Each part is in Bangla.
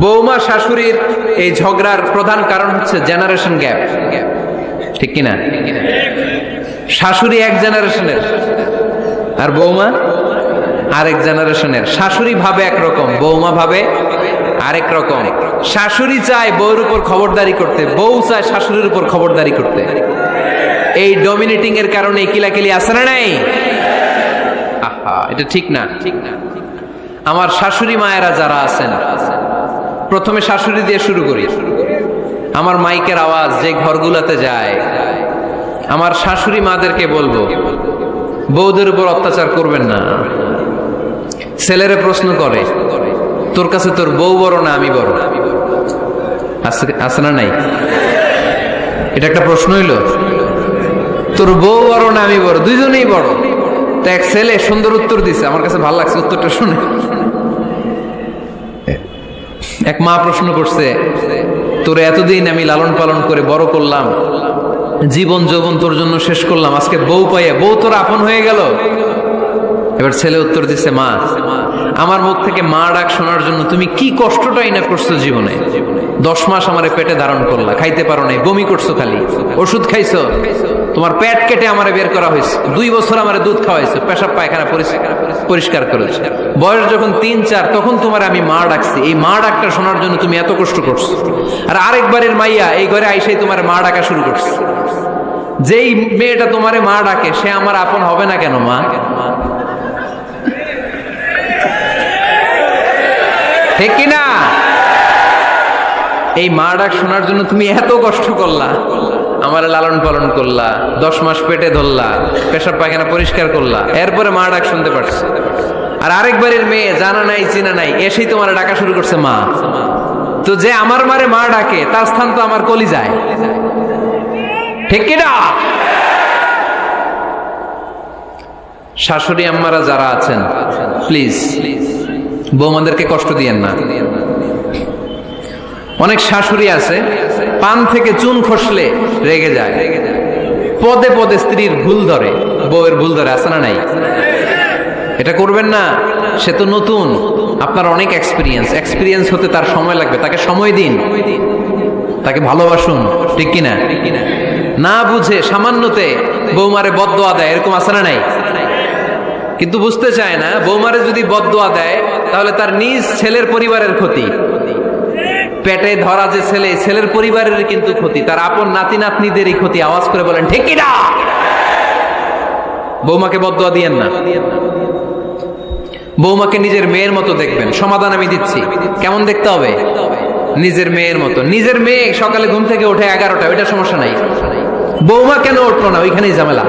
বৌমা শাশুড়ির এই ঝগড়ার প্রধান কারণ হচ্ছে জেনারেশন গ্যাপ, ঠিক কিনা? শাশুড়ি এক জেনারেশনের আর বৌমা আরেক জেনারেশনের। শাশুড়ি ভাবে একরকম, বৌমা ভাবে আরেক রকম। শাশুড়ি চায় বউর উপর খবরদারি করতে, বউ চায় শাশুড়ির উপর খবরদারি করতে। এই ডমিনেটিং এর কারণে কিলাকিলি আছে না নাই? আহা, এটা ঠিক না। আমার শাশুড়ি মায়েরা যারা আছেন, প্রথমে শাশুড়ি দিয়ে শুরু করি। আমার মাইকের আওয়াজ যে ঘরগুলোতে যায়, আমার শাশুড়ি মাদেরকে বলবো, বউদের উপর অত্যাচার করবেন না। ছেলেরে প্রশ্ন করে, তোর কাছে তোর বউ বড় না আমি বড়? আছে না নাই? এটা একটা প্রশ্ন হইল। তোর বউ বড় না আমি বড়? দুইজনেই বড়। তো এক ছেলে সুন্দর উত্তর দিছে, আমার কাছে ভালো লাগছে উত্তরটা শুনে। এক মা প্রশ্ন করছে, তোর এতদিন আমি লালন পালন করে বড় করলাম, জীবন যৌবন তোর জন্য শেষ করলাম, আজকে বউ পাইয়া বউ তোর আপন হয়ে গেল? এবার ছেলে উত্তর দিছে, মা, আমার মুখ থেকে মা ডাক শোনার জন্য তুমি কি কষ্টটাই না করছো জীবনে। 10 মাস আমারে পেটে ধারণ করলা, খাইতে পারো নাই, বমি করছো, খালি ওষুধ খাইছো, তোমার পেট কেটে আমারে বের করা হয়েছে, 2 বছর আমারে দুধ খাওয়াইছো, পেশাব পায়খানা পরিষ্কার করেছো। বয়স যখন 3-4 তখন তোমার আমি মা ডাকছি, এই মা ডাকটা শোনার জন্য তুমি এত কষ্ট করছো। আর আরেকবারের মাইয়া এই ঘরে আইসাই তোমার মা ডাকা শুরু করছে। যেই মেয়েটা তোমারে মা ডাকে সে আমার আপন হবে না কেন মা? ঠিক কিনা? এই মা ডাক শোনার জন্য তুমি এত কষ্ট করলা, আমার লালন পালন করলা, 10 মাস পেটে ধরলা, পেশাব পায়খানা পরিষ্কার করলা, এরপরে মা ডাক শুনতে পারছে। আর আরেকবারের মেয়ে জানা নাই চিনা নাই এসেই তোমার ডাকা শুরু করছে মা। তো যে আমার মারে মা ডাকে তার স্থান তো আমার কলিজায়, ঠিক কিনা? শাশুড়ি আম্মারা যারা আছেন, প্লিজ বৌমাদেরকে কষ্ট দিয়েন না। অনেক শাশুড়ি আছে পান থেকে চুন খসলে রেগে যায়, পদে পদে স্ত্রীর ভুল ধরে, বউয়ের ভুল ধরে, আছে না নাই? এটা করবেন না। সে তো নতুন, আপনার অনেক এক্সপিরিয়েন্স হতে তার সময় লাগবে, তাকে সময় দিন, তাকে ভালোবাসুন, ঠিক কিনা? না বুঝে সামান্যতে বৌমারে বদদোয়া দেয়, এরকম আছে না নাই? কিন্তু বুঝতে চায় না, বৌমারে যদি বদদোয়া দেয় তাহলে তার নিজ ছেলের পরিবারের ক্ষতি, পেটে ধরা যে ছেলে, ছেলের পরিবারের কিন্তু ক্ষতি, তার আপন নাতি নাতনিদেরই ক্ষতি। আওয়াজ করে বলেন ঠিক কিনা? বৌমাকে বদদোয়া দিয়েন না। বৌমাকে নিজের মেয়ের মতো দেখবেন। সমাধান আমি দিচ্ছি, কেমন দেখতে হবে? নিজের মেয়ের মতো। নিজের মেয়ে সকালে ঘুম থেকে ওঠে 11টা, ওইটা সমস্যা নাই। বৌমা কেন উঠলো না, ওইখানেই ঝামেলা,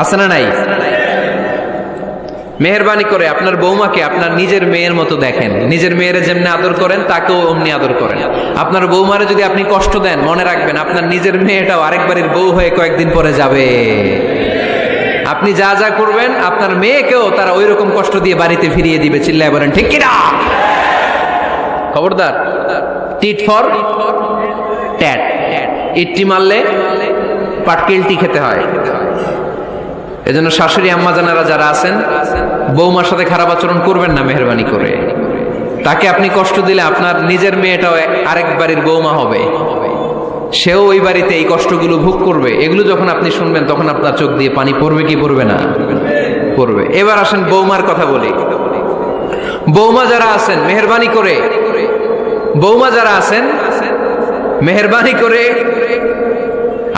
আছে না নাই? মেহেরবানি করে আপনার বৌমাকে আপনার নিজের মেয়ের মতো দেখেন। নিজের মেয়েরে যেমনি আদর করেন তাকেও অমনি আদর করেন। আপনার বৌমারে যদি আপনি কষ্ট দেন, মনে রাখবেন আপনার নিজের মেয়েটাও আরেকবারের বউ হয়ে কয়েকদিন পরে যাবে। আপনি যা যা করবেন আপনার মেয়েকেও তারা ওই রকম কষ্ট দিয়ে বাড়িতে ফিরিয়ে দিবে। চিল্লায় বলেন ঠিক কিনা? খবরদার, টিট ফর ট্যাট। ইটটি মারলে পাটকেলটি খেতে হয়। এজন্য শাশুড়ি আম্মা জানারা যারা আছেন, বৌমার সাথে খারাপ আচরণ করবেন না মেহেরবানি করে। তাকে আপনি কষ্ট দিলে আপনার নিজের মেয়েটাও আরেক বাড়ির বৌমা হবে, সেও ওই বাড়িতে এই কষ্টগুলো ভোগ করবে। এগুলো যখন আপনি শুনবেন তখন আপনার চোখ দিয়ে পানি পড়বে কি পড়বে না? পড়বে। এবার আসেন বৌমার কথা বলি। বৌমা যারা আছেন মেহেরবানি করে, বৌমা যারা আছেন মেহেরবানি করে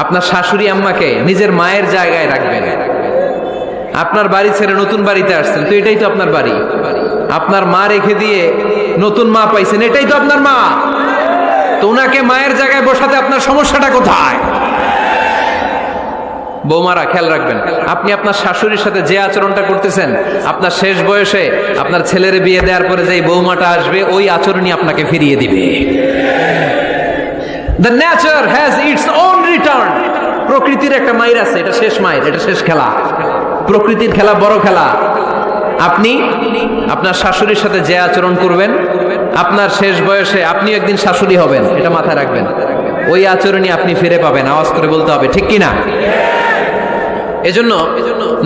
আপনার শাশুড়ি আম্মাকে নিজের মায়ের জায়গায় রাখবেন। আপনার বাড়ি ছেড়ে নতুন বাড়িতে আসছেন, তো এটাই তো আপনার বাড়ি। আপনার মা রেখে দিয়ে নতুন মা পাইছেন, এটাই তো আপনার মা। তো ওনাকে মায়ের জায়গায় বসাতে আপনার সমস্যাটা কোথায়? বৌমারা খেয়াল রাখবেন, আপনি আপনার শাশুড়ির সাথে যে আচরণটা করতেছেন, আপনার শেষ বয়সে আপনার ছেলের বিয়ে দেওয়ার পরে যে বৌমাটা আসবে ওই আচরণই আপনাকে ফিরিয়ে দিবে। The nature has its own return. প্রকৃতির একটা মাইর আছে, এটা শেষ মাইর, এটা শেষ খেলা। প্রকৃতির খেলা বড় খেলা। আপনি আপনার শাশুড়ির সাথে যে আচরণ করবেন, আপনার শেষ বয়সে আপনি একদিন শাশুড়ি হবেন, এটা মাথায় রাখবেন। ওই আচরণই আপনি ফিরে পাবেন। আওয়াজ করে বলতে হবে ঠিক কিনা? এজন্য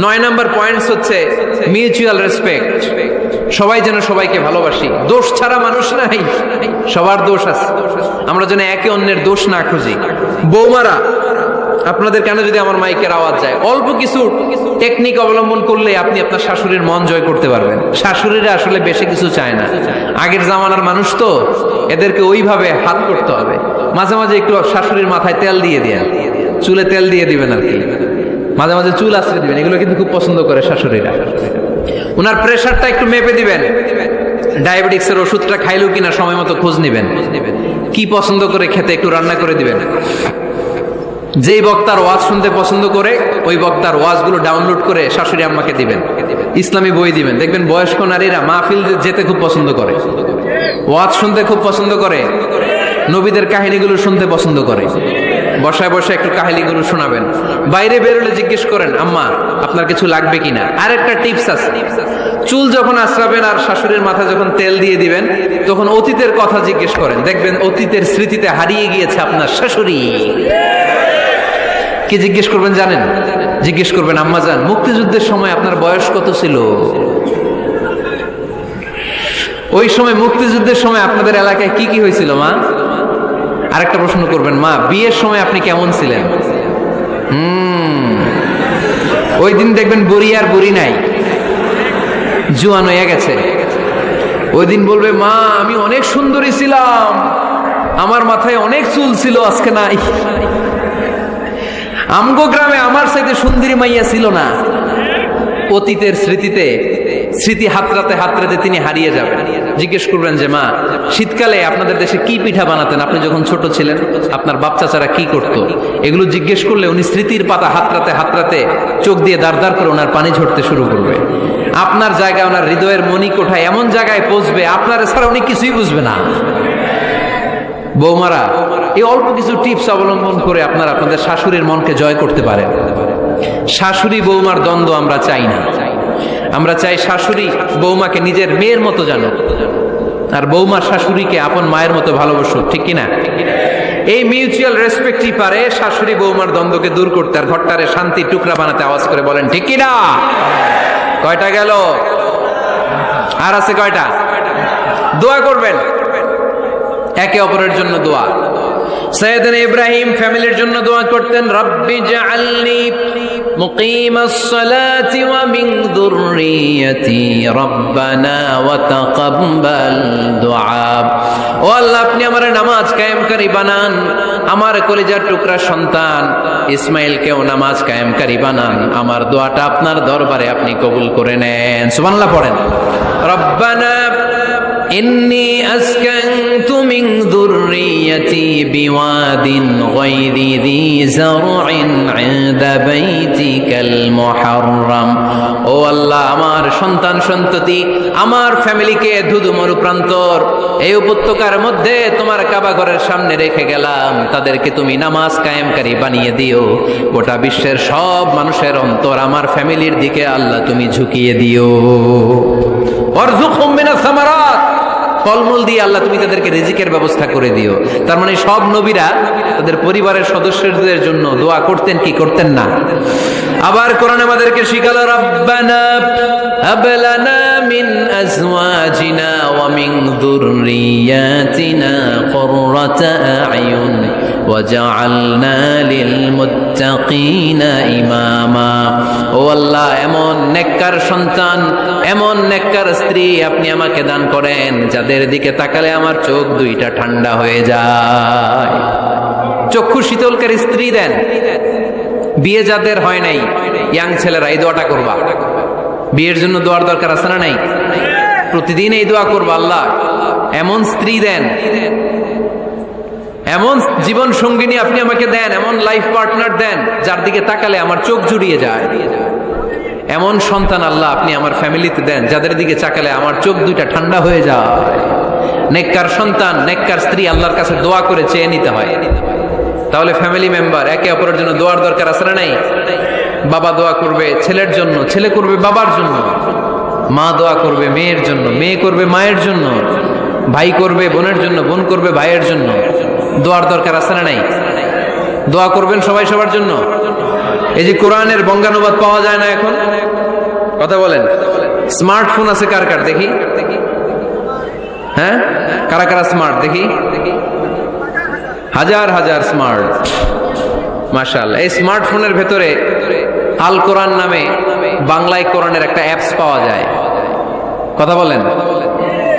9 নাম্বার পয়েন্টস হচ্ছে মিউচুয়াল রেসপেক্ট। সবাই যেন সবাইকে ভালোবাসি, দোষ ছাড়া মানুষ নাই, সবার দোষ আছে, আমরা যেন একে অন্যের দোষ না খুঁজি। বৌমারা, আপনাদের কানে যদি আমার মাইকের আওয়াজ যায়, অল্প কিছু টেকনিক অবলম্বন করলে আপনি আপনার শাশুড়ির মন জয় করতে পারবেন। শাশুড়িরা আসলে বেশি কিছু চায় না, আগের জামানার মানুষ তো, এদেরকে ওইভাবে হাত করতে হবে। মাঝে মাঝে একটু শাশুড়ির মাথায় তেল দিয়ে দেন, চুলে তেল দিয়ে দিবেন আর কি, মাঝে মাঝে চুল আশ্রে দিবেন, এগুলো কিন্তু খুব পছন্দ করে শাশুড়িরা। ওনার প্রেশারটা একটু মেপে দিবেন, ডায়াবেটিক্সের ওষুধটা খাইলো কিনা সময় মতো খোঁজ নিবেন, কি পছন্দ করে খেতে একটু রান্না করে দিবেন। যেই বক্তার ওয়াজ শুনতে পছন্দ করে ওই বক্তার ওয়াজগুলো ডাউনলোড করে শাশুড়ি আম্মাকে দিবেন, ইসলামী বই দিবেন। দেখবেন বয়স্ক নারীরা মাহফিল যেতে খুব পছন্দ করে, ওয়াজ শুনতে খুব পছন্দ করে, নবীদের কাহিনীগুলো শুনতে পছন্দ করে। বসায় বসায় একটু কাহিনীগুলো শোনাবেন। বাইরে বেরোলে জিজ্ঞেস করেন, আম্মা আপনার কিছু লাগবে কিনা। আরেকটা টিপস আছে, চুল যখন আশ্রাবেন আর শাশুড়ির মাথায় যখন তেল দিয়ে দিবেন, তখন অতীতের কথা জিজ্ঞেস করেন, দেখবেন অতীতের স্মৃতিতে হারিয়ে গিয়েছে আপনার শাশুড়ি। কি জিজ্ঞেস করবেন জানেন? জিজ্ঞেস করবেন, আম্মা জান, মুক্তিযুদ্ধের সময় আপনার বয়স কত ছিল? ওই সময় মুক্তিযুদ্ধের সময় আপনাদের এলাকায় কি কি হয়েছিল মা? আরেকটা প্রশ্ন করবেন, মা বিয়ের সময় আপনি কেমন ছিলেন? ওই দিন দেখবেন বুড়ি আর বুড়ি নাই, জুয়ান হয়ে গেছে। ওই দিন বলবে, মা আমি অনেক সুন্দরী ছিলাম, আমার মাথায় অনেক চুল ছিল, আজকে নাই। আমগো গ্রামে আমার সাথে সুন্দরী মাইয়া ছিল না। অতীতের স্মৃতিতে, স্মৃতি হাতরাতে হাতরাতে তিনি হারিয়ে যাবেন। জিজ্ঞেস করবেন যে, মা শীতকালে আপনাদের দেশে কি পিঠা বানাতেন আপনি যখন ছোট ছিলেন? আপনার বাপ চাচারা কি করত? এগুলো জিজ্ঞেস করলে উনি স্মৃতির পাতা হাতরাতে হাতরাতে চোখ দিয়ে দাঁড় দাঁড় করে ওনার পানি ঝরতে শুরু করবে। আপনার জায়গায়, ওনার হৃদয়ের মণিকোঠায় এমন জায়গায় পৌঁছবে, আপনার ছাড়া উনি কিছুই বুঝবে না। বৌমারা, এই অল্প কিছু টিপস অবলম্বন করে আপনারা আপনাদের শাশুড়ির মনকে জয় করতে পারেন। শাশুড়ি বৌমার দ্বন্দ্ব আমরা চাই না, আমরা চাই শাশুড়ি বৌমাকে নিজের মেয়ের মতো জানো, আর বৌমা শাশুড়িকে আপন মায়ের মতো ভালোবাসুক, ঠিক কিনা? এই মিউচুয়াল রেসপেক্টই পারে শাশুড়ি বৌমার দ্বন্দ্বকে দূর করতে আর ঘরটারে শান্তি টুকরা বানাতে। আওয়াজ করে বলেন ঠিক কিনা? কয়টা গেল? আর আছে কয়টা? দোয়া করবেন একে অপরের জন্য। দোয়া, সাইয়েদনা ইব্রাহিম ফ্যামিলির জন্য দোয়া করতেন, রব্বি জাআলনি মুকিমাস সালাতি ওয়া মিন যুররিয়াতি রব্বানা ওয়া তাকাব্বাল দুআ। ও আল্লাহ, আপনি আমার নামাজ কায়েমকারী বানান, আমার কলিজার টুকরা সন্তান ইসমাইলকেও নামাজ কায়েমকারী বানান, আমার দোয়াটা আপনার দরবারে আপনি কবুল করে নেন। সুবহানাল্লাহ পড়েন। রব্বানা ইন্নী আসকানতু মিন যুররিয়াতি বিওয়াদিন গায়রি যী যারইন ইনদা বাইতিকাল মুহাররাম। ও আল্লাহ, আমার সন্তান সন্ততি, আমার ফ্যামিলিকে ধুধু মরুপ্রান্তর এই উপত্যকার মধ্যে তোমার কাবা ঘরের সামনে রেখে গেলাম, তাদেরকে তুমি নামাজ কায়েমকারী বানিয়ে দিও। গোটা বিশ্বের সব মানুষের অন্তর আমার ফ্যামিলির দিকে আল্লাহ তুমি ঝুঁকিয়ে দিও। ওয়ারযুকহুম মিনাস সামারাত, ফলমূল দিয়ে আল্লাহ তুমি তাদেরকে রিজিকের ব্যবস্থা করে দিও। তার মানে সব নবীরা তাদের পরিবারের সদস্যদের জন্য দোয়া করতেন কি করতেন না? আবার কোরআন আমাদেরকে শিখালো, রব্বানা হাব লানা মিন আজওয়াজিনা ওয়া মিন যুররিয়াতিনা কুররাতা আ'য়ুন ওয়াজআলনা লিল মুত্তাকিনা ইমামা। ও আল্লাহ, এমন নেককার সন্তান, এমন নেককার স্ত্রী আপনি আমাকে দান করেন যাদের দিকে তাকালে আমার চোখ দুইটা ঠান্ডা হয়ে যায়। চক্ষু শীতলকারী স্ত্রী দেন। বিয়ে যাদের হয় নাই, ইয়াং ছেলেরা এই দোয়াটা করবা। বিয়ের জন্য দোয়ার দরকার আছে না নাই? প্রতিদিন এই দোয়া করবা, আল্লাহ এমন স্ত্রী দেন, এমন জীবন সঙ্গিনী আপনি আমাকে দেন, এমন লাইফ পার্টনার দেন যার দিকে তাকালে আমার চোখ জুড়িয়ে যায়। এমন সন্তান আল্লাহ আপনি আমার ফ্যামিলিতে দেন যাদের দিকে তাকালে আমার চোখ দুইটা ঠান্ডা হয়ে যায়। নেককার সন্তান, নেককার স্ত্রী আল্লাহর কাছে দোয়া করে চেয়ে নিতে হয়। তাহলে ফ্যামিলি মেম্বার একে অপরের জন্য দোয়ার দরকার আছে না নাই? বাবা দোয়া করবে ছেলের জন্য, ছেলে করবে বাবার জন্য, মা দোয়া করবে মেয়ের জন্য, মেয়ে করবে মায়ের জন্য, ভাই করবে বোনের জন্য, বোন করবে ভাইয়ের জন্য। দোয়ার দরকার আছে না নাই? দোয়া করবেন সবাই সবার জন্য। এই যে কোরআনের বঙ্গানুবাদ পাওয়া যায় না এখন, কথা বলেন, স্মার্টফোন আছে কার কার দেখি? হ্যাঁ, কারা কারা স্মার্ট দেখি? হাজার হাজার স্মার্ট, মাশাআল্লাহ। এই স্মার্টফোনের ভেতরে আল কোরআন নামে বাংলায় কোরআনের একটা অ্যাপস পাওয়া যায়। কথা বলেন,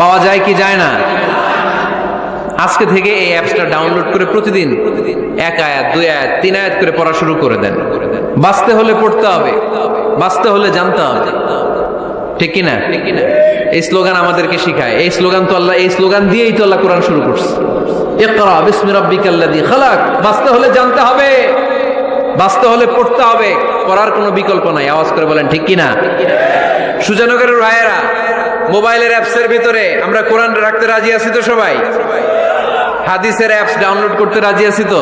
পাওয়া যায় কি যায় না? আজকে থেকে এই অ্যাপসটা ডাউনলোড করে প্রতিদিন 1 আয়াত 2 আয়াত 3 আয়াত করে পড়া শুরু করে দেন। বাঁচতে হলে পড়তে হবে, বাঁচতে হলে জানতে হবে, ঠিক কিনা? এই স্লোগান আমাদেরকে শিখায়। এই স্লোগান তো আল্লাহ, এই স্লোগান দিয়েই তো আল্লাহ কোরআন শুরু করছে, ইকরা বিসমি রাব্বিকাল্লাযী খালাক। বাঁচতে হলে জানতে হবে, বাঁচতে হলে পড়তে হবে, পড়ার কোনো বিকল্প নাই। আওয়াজ করে বলেন ঠিক কিনা? সুজানগরের ভাইয়েরা, মোবাইলের অ্যাপসের ভিতরে আমরা কোরআন রাখতে রাজি আছি তো সবাই? হাদিসের অ্যাপস ডাউনলোড করতে রাজি আছি তো?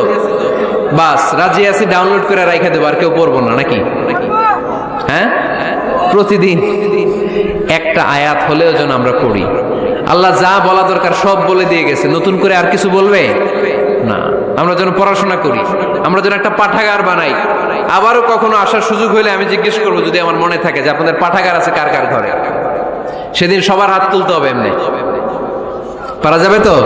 বাস রাজি আছি, ডাউনলোড করে রাইখা দেবো, আর কেউ পড়বো না নাকি? হ্যাঁ, প্রতিদিন একটা আয়াত হলেও যেন আমরা পড়ি। আল্লাহ যা বলা দরকার সব বলে দিয়ে গেছে, নতুন করে আর কিছু বলবে না। আমরা যেন পড়াশোনা করি, আমরা যেন একটা পাঠাগার বানাই। আবারও কখনো আসার সুযোগ হলে আমি জিজ্ঞেস করবো, যদি আমার মনে থাকে, যে আপনাদের পাঠাগার আছে কার কার ঘরে? সেদিন সবার হাত তুলতে হবে, এমনি পারা যাবে তো?